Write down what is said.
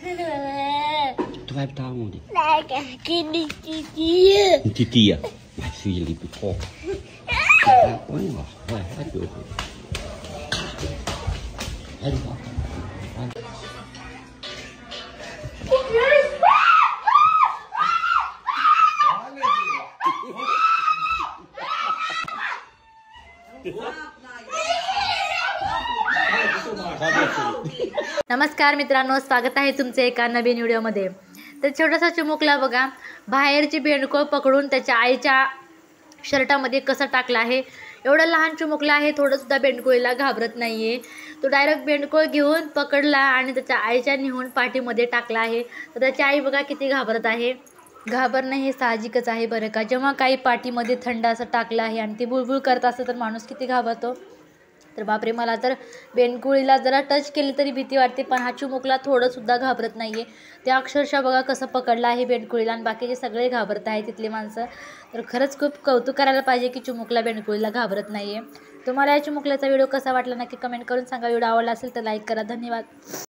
Tu vai botar onde? Aqui de titia. Titia. Vai, filha, ali, pipoca. Põe lá. Vai, Deus. Vai, vai. नमस्कार मित्रांनो, स्वागत आहे तुमचे एका नवीन व्हिडिओमध्ये। तर छोटासा चिमुकला बघा बाहेरची बेंडकोळ पकडून त्याच्या आईच्या शर्टामध्ये कसं टाकला आहे। एवढा लहान चिमुकला आहे, थोडं सुद्धा बेंडकोळीला घाबरत नाहीये। तो डायरेक्ट बेंडकोळ घेऊन पकडला आणि त्याच्या आईच्या निहून पाठीमध्ये टाकला आहे। तर त्याची आई बघा किती घाबरत आहे। घाबरणं हे साहजिकच आहे बरं का। जेव्हा काही पाठीमध्ये थंड असं टाकलं आहे आणि ती बुळबुळ करत असतं तर माणूस किती घाबरतो। तर बापरे, मला तर बेंडकुळीला जरा टच केली तरी भीती वाटते, पण हा चिमुकला थोडं सुद्धा घाबरत नाहीये। त्या अक्षरशः बघा कसं पकडलं आहे बेंडकुळीला आणि बाकीचे सगळे घाबरत आहेत तिथले माणसं। तर खरंच खूप कौतुक करायला पाहिजे की चिमुकला बेंडकुळीला घाबरत नाहीये। तुम्हाला या चिमुकल्याचा व्हिडिओ कसा वाटला नक्की कमेंट करून सांगा। व्हिडिओ आवडला असेल तर लाईक करा। धन्यवाद।